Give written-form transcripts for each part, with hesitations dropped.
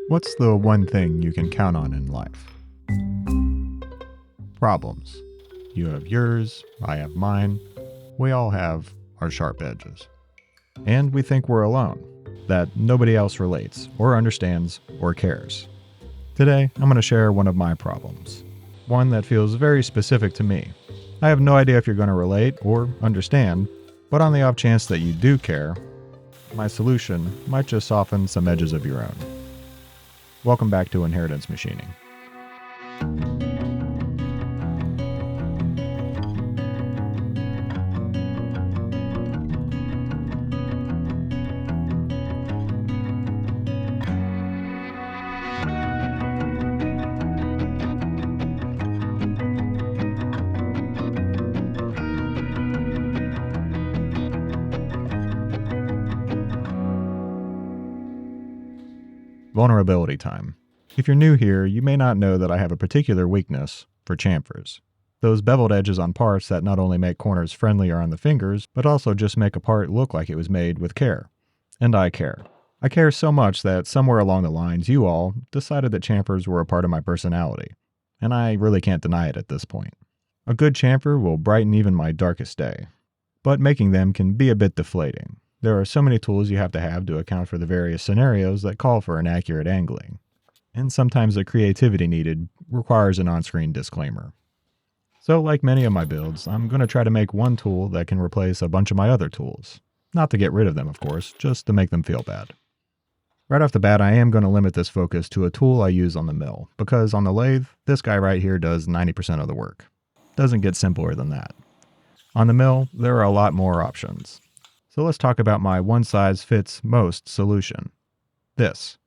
What's the one thing you can count on in life? Problems. You have yours, I have mine. We all have our sharp edges. And we think we're alone, that nobody else relates, or understands, or cares. Today, I'm going to share one of my problems. One that feels very specific to me. I have no idea if you're going to relate or understand, but on the off chance that you do care, my solution might just soften some edges of your own. Welcome back to Inheritance Machining. Vulnerability time. If you're new here, you may not know that I have a particular weakness for chamfers. Those beveled edges on parts that not only make corners friendlier on the fingers, but also just make a part look like it was made with care. And I care. I care so much that somewhere along the lines you all decided that chamfers were a part of my personality. And I really can't deny it at this point. A good chamfer will brighten even my darkest day. But making them can be a bit deflating. There are so many tools you have to account for the various scenarios that call for an accurate angling. And sometimes the creativity needed requires an on-screen disclaimer. So like many of my builds, I'm going to try to make one tool that can replace a bunch of my other tools. Not to get rid of them, of course, just to make them feel bad. Right off the bat, I am going to limit this focus to a tool I use on the mill, because on the lathe, this guy right here does 90% of the work. Doesn't get simpler than that. On the mill, there are a lot more options. So let's talk about my one-size-fits-most solution. This.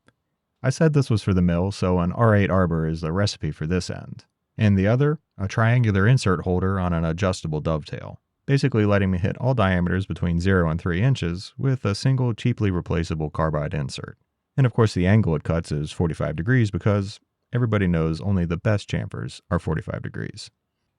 I said this was for the mill, so an R8 arbor is the recipe for this end. And the other, a triangular insert holder on an adjustable dovetail, basically letting me hit all diameters between 0 and 3 inches with a single cheaply replaceable carbide insert. And of course the angle it cuts is 45 degrees because everybody knows only the best chamfers are 45 degrees.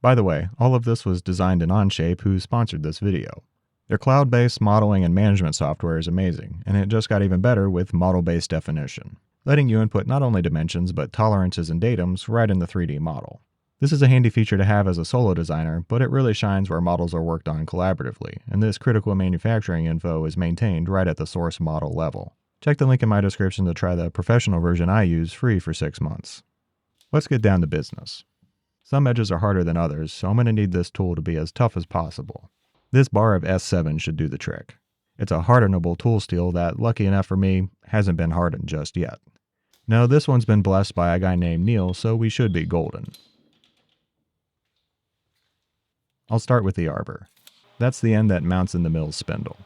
By the way, all of this was designed in Onshape, who sponsored this video. Their cloud-based modeling and management software is amazing, and it just got even better with model-based definition, letting you input not only dimensions but tolerances and datums right in the 3D model. This is a handy feature to have as a solo designer, but it really shines where models are worked on collaboratively, and this critical manufacturing info is maintained right at the source model level. Check the link in my description to try the professional version I use free for 6 months. Let's get down to business. Some edges are harder than others, so I'm going to need this tool to be as tough as possible. This bar of S7 should do the trick. It's a hardenable tool steel that, lucky enough for me, hasn't been hardened just yet. No, this one's been blessed by a guy named Neal, so we should be golden. I'll start with the arbor. That's the end that mounts in the mill's spindle.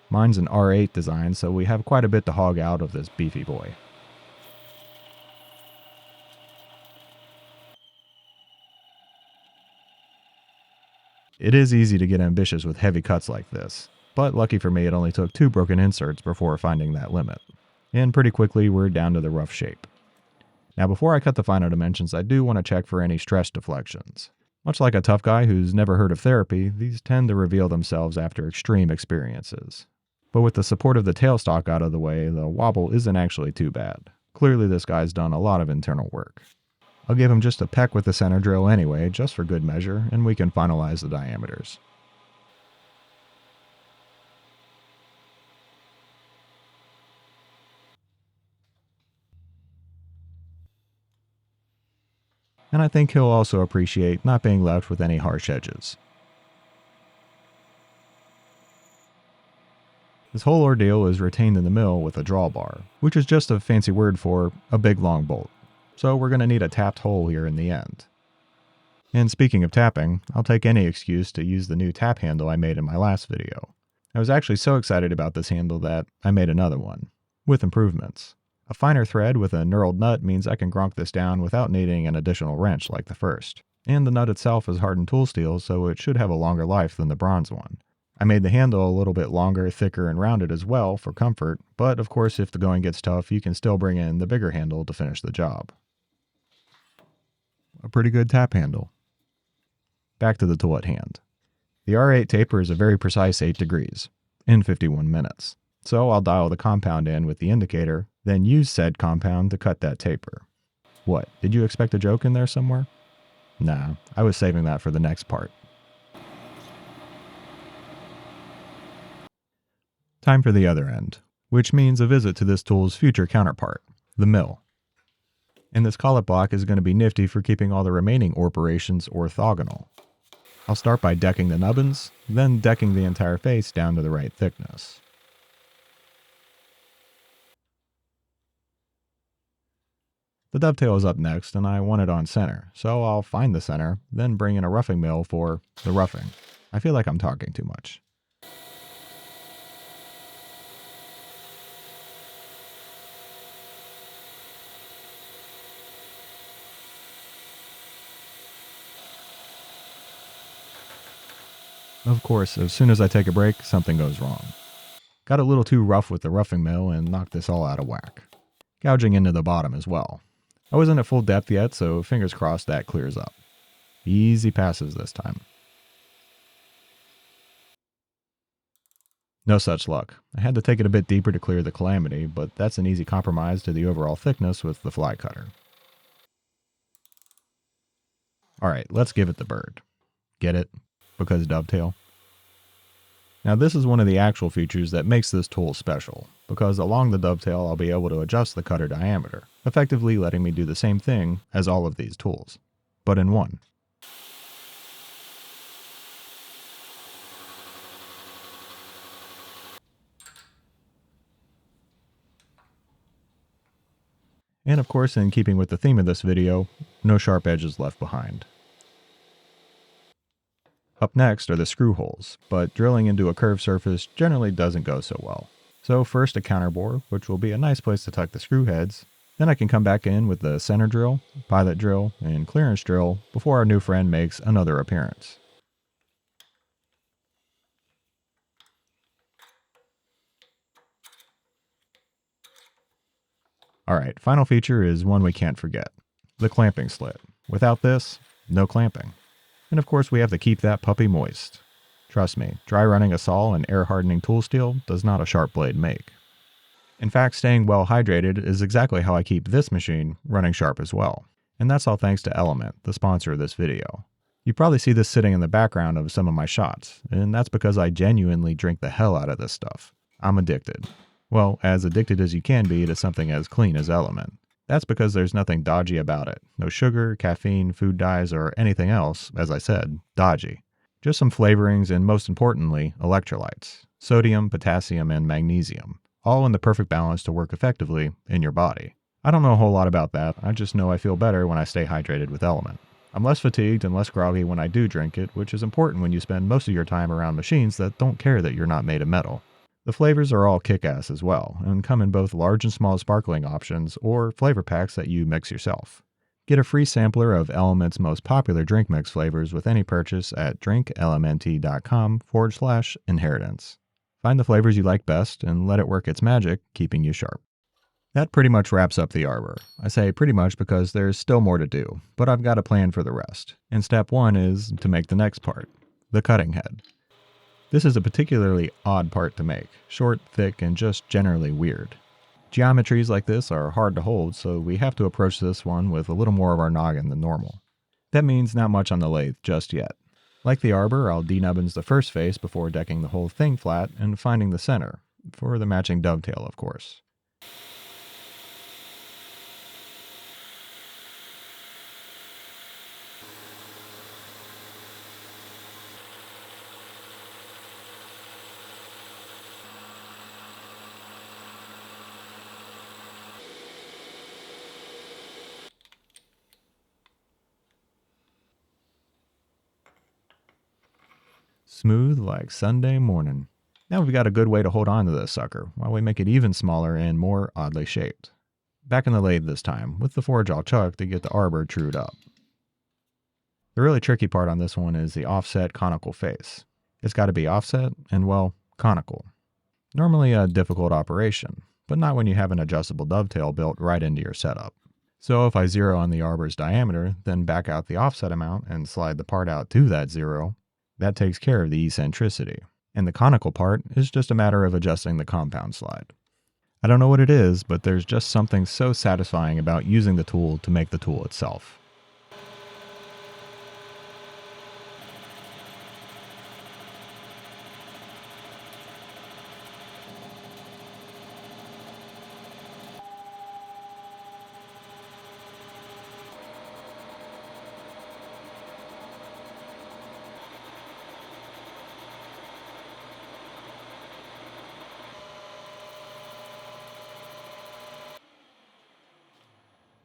Mine's an R8 design, so we have quite a bit to hog out of this beefy boy. It is easy to get ambitious with heavy cuts like this, but lucky for me it only took 2 broken inserts before finding that limit. And pretty quickly we're down to the rough shape. Now before I cut the final dimensions, I do want to check for any stress deflections. Much like a tough guy who's never heard of therapy, these tend to reveal themselves after extreme experiences. But with the support of the tailstock out of the way, the wobble isn't actually too bad. Clearly this guy's done a lot of internal work. I'll give him just a peck with the center drill anyway, just for good measure, and we can finalize the diameters. And I think he'll also appreciate not being left with any harsh edges. This whole ordeal is retained in the mill with a drawbar, which is just a fancy word for a big long bolt. So we're going to need a tapped hole here in the end. And speaking of tapping, I'll take any excuse to use the new tap handle I made in my last video. I was actually so excited about this handle that I made another one, with improvements. A finer thread with a knurled nut means I can gronk this down without needing an additional wrench like the first. And the nut itself is hardened tool steel, so it should have a longer life than the bronze one. I made the handle a little bit longer, thicker, and rounded as well for comfort, but of course if the going gets tough, you can still bring in the bigger handle to finish the job. A pretty good tap handle. Back to the tool at hand. The R8 taper is a very precise 8 degrees, in 51 minutes. So I'll dial the compound in with the indicator, Then use said compound to cut that taper. What, did you expect a joke in there somewhere? Nah, I was saving that for the next part. Time for the other end, which means a visit to this tool's future counterpart, the mill. And this collet block is going to be nifty for keeping all the remaining operations orthogonal. I'll start by decking the nubbins, then decking the entire face down to the right thickness. The dovetail is up next, and I want it on center, so I'll find the center, then bring in a roughing mill for the roughing. I feel like I'm talking too much. Of course, as soon as I take a break, something goes wrong. Got a little too rough with the roughing mill and knocked this all out of whack. Gouging into the bottom as well. I wasn't at full depth yet, so fingers crossed that clears up. Easy passes this time. No such luck. I had to take it a bit deeper to clear the calamity, but that's an easy compromise to the overall thickness with the fly cutter. Alright, let's give it the bird. Get it? Because dovetail. Now this is one of the actual features that makes this tool special, because along the dovetail I'll be able to adjust the cutter diameter, effectively letting me do the same thing as all of these tools, but in one. And of course, in keeping with the theme of this video, no sharp edges left behind. Up next are the screw holes, but drilling into a curved surface generally doesn't go so well. So first a counterbore, which will be a nice place to tuck the screw heads. Then I can come back in with the center drill, pilot drill, and clearance drill before our new friend makes another appearance. Alright, final feature is one we can't forget. The clamping slit. Without this, no clamping. And of course we have to keep that puppy moist. Trust me, dry running a saw and air hardening tool steel does not a sharp blade make. In fact, staying well hydrated is exactly how I keep this machine running sharp as well. And that's all thanks to Element, the sponsor of this video. You probably see this sitting in the background of some of my shots, and that's because I genuinely drink the hell out of this stuff. I'm addicted. Well, as addicted as you can be to something as clean as Element. That's because there's nothing dodgy about it. No sugar, caffeine, food dyes, or anything else, as I said, dodgy. Just some flavorings and most importantly, electrolytes. Sodium, potassium, and magnesium. All in the perfect balance to work effectively in your body. I don't know a whole lot about that, I just know I feel better when I stay hydrated with Element. I'm less fatigued and less groggy when I do drink it, which is important when you spend most of your time around machines that don't care that you're not made of metal. The flavors are all kick-ass as well, and come in both large and small sparkling options or flavor packs that you mix yourself. Get a free sampler of Element's most popular drink mix flavors with any purchase at drinklmnt.com/inheritance. Find the flavors you like best and let it work its magic, keeping you sharp. That pretty much wraps up the arbor. I say pretty much because there's still more to do, but I've got a plan for the rest. And step one is to make the next part, the cutting head. This is a particularly odd part to make, short, thick, and just generally weird. Geometries like this are hard to hold, so we have to approach this one with a little more of our noggin than normal. That means not much on the lathe just yet. Like the arbor, I'll denubbins the first face before decking the whole thing flat and finding the center, for the matching dovetail of course. Smooth like Sunday morning. Now we've got a good way to hold on to this sucker, while we make it even smaller and more oddly shaped. Back in the lathe this time, with the forge I'll chuck to get the arbor trued up. The really tricky part on this one is the offset conical face. It's got to be offset and, well, conical. Normally a difficult operation, but not when you have an adjustable dovetail built right into your setup. So if I zero on the arbor's diameter, then back out the offset amount and slide the part out to that zero, that takes care of the eccentricity. And the conical part is just a matter of adjusting the compound slide. I don't know what it is, but there's just something so satisfying about using the tool to make the tool itself.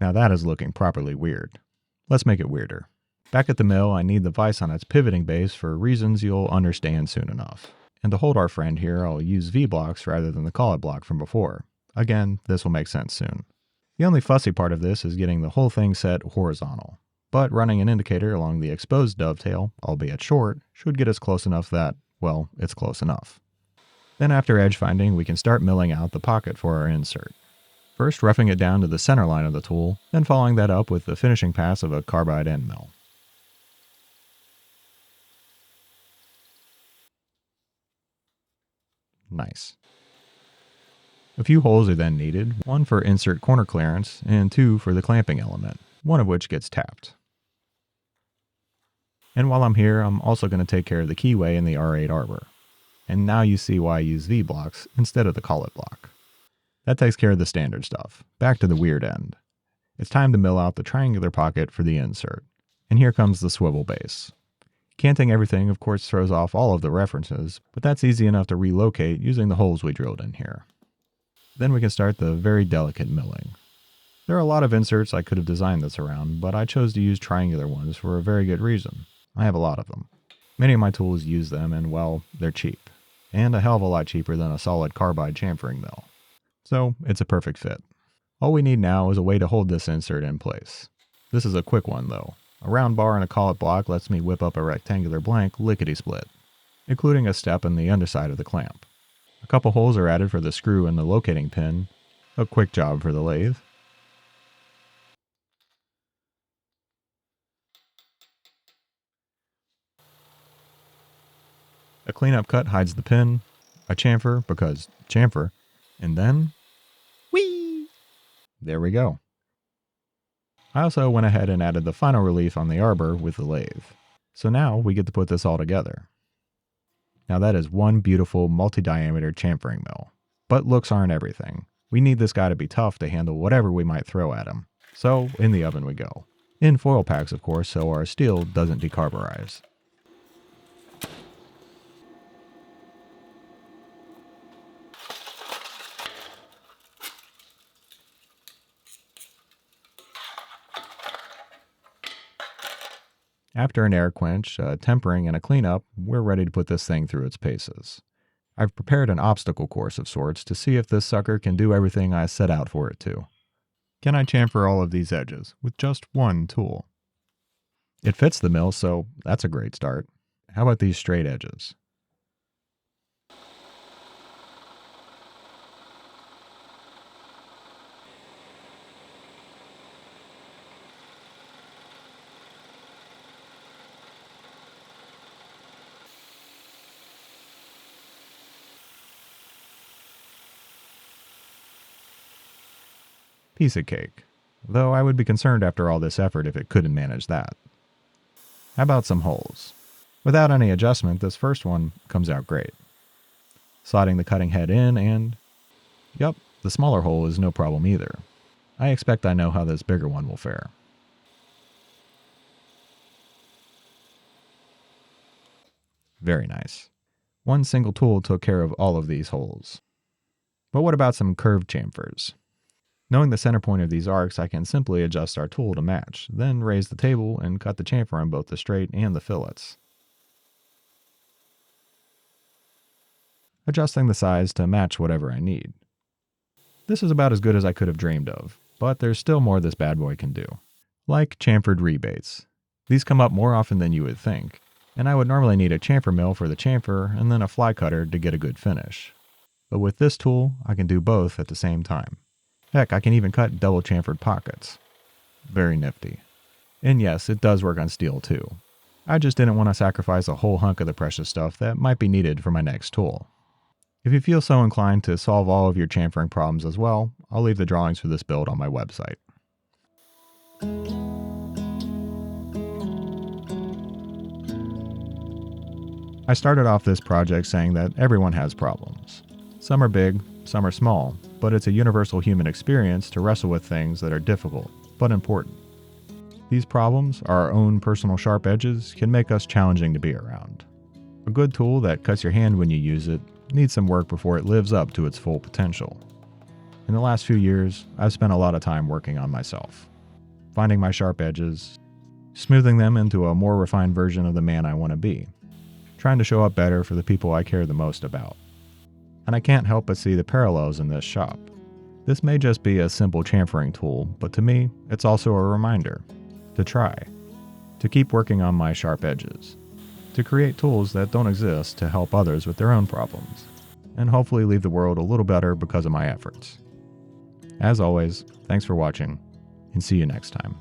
Now that is looking properly weird. Let's make it weirder. Back at the mill, I need the vise on its pivoting base for reasons you'll understand soon enough. And to hold our friend here, I'll use V-blocks rather than the collet block from before. Again, this will make sense soon. The only fussy part of this is getting the whole thing set horizontal. But running an indicator along the exposed dovetail, albeit short, should get us close enough that, well, it's close enough. Then after edge finding, we can start milling out the pocket for our insert. First roughing it down to the center line of the tool, then following that up with the finishing pass of a carbide end mill. Nice. A few holes are then needed, one for insert corner clearance and two for the clamping element, one of which gets tapped. And while I'm here, I'm also going to take care of the keyway in the R8 arbor. And now you see why I use V-blocks instead of the collet block. That takes care of the standard stuff. Back to the weird end. It's time to mill out the triangular pocket for the insert. And here comes the swivel base. Canting everything of course throws off all of the references, but that's easy enough to relocate using the holes we drilled in here. Then we can start the very delicate milling. There are a lot of inserts I could have designed this around, but I chose to use triangular ones for a very good reason. I have a lot of them. Many of my tools use them and, well, they're cheap. And a hell of a lot cheaper than a solid carbide chamfering mill. So it's a perfect fit. All we need now is a way to hold this insert in place. This is a quick one though. A round bar and a collet block lets me whip up a rectangular blank lickety-split, including a step in the underside of the clamp. A couple holes are added for the screw and the locating pin. A quick job for the lathe. A cleanup cut hides the pin, a chamfer because chamfer, and then whee! There we go. I also went ahead and added the final relief on the arbor with the lathe. So now we get to put this all together. Now that is one beautiful multi-diameter chamfering mill. But looks aren't everything. We need this guy to be tough to handle whatever we might throw at him. So in the oven we go. In foil packs of course, so our steel doesn't decarburize. After an air quench, a tempering, and a cleanup, we're ready to put this thing through its paces. I've prepared an obstacle course of sorts to see if this sucker can do everything I set out for it to. Can I chamfer all of these edges with just one tool? It fits the mill, so that's a great start. How about these straight edges? Piece of cake. Though I would be concerned after all this effort if it couldn't manage that. How about some holes? Without any adjustment, this first one comes out great. Sliding the cutting head in and... Yup, the smaller hole is no problem either. I expect I know how this bigger one will fare. Very nice. One single tool took care of all of these holes. But what about some curved chamfers? Knowing the center point of these arcs, I can simply adjust our tool to match, then raise the table and cut the chamfer on both the straight and the fillets. Adjusting the size to match whatever I need. This is about as good as I could have dreamed of, but there's still more this bad boy can do. Like chamfered rebates. These come up more often than you would think, and I would normally need a chamfer mill for the chamfer and then a fly cutter to get a good finish. But with this tool, I can do both at the same time. Heck, I can even cut double chamfered pockets. Very nifty. And yes, it does work on steel too. I just didn't want to sacrifice a whole hunk of the precious stuff that might be needed for my next tool. If you feel so inclined to solve all of your chamfering problems as well, I'll leave the drawings for this build on my website. I started off this project saying that everyone has problems. Some are big, some are small, but it's a universal human experience to wrestle with things that are difficult, but important. These problems, our own personal sharp edges, can make us challenging to be around. A good tool that cuts your hand when you use it needs some work before it lives up to its full potential. In the last few years, I've spent a lot of time working on myself, finding my sharp edges, smoothing them into a more refined version of the man I want to be, trying to show up better for the people I care the most about. And I can't help but see the parallels in this shop. This may just be a simple chamfering tool, but to me, it's also a reminder to try, to keep working on my sharp edges, to create tools that don't exist to help others with their own problems, and hopefully leave the world a little better because of my efforts. As always, thanks for watching, and see you next time.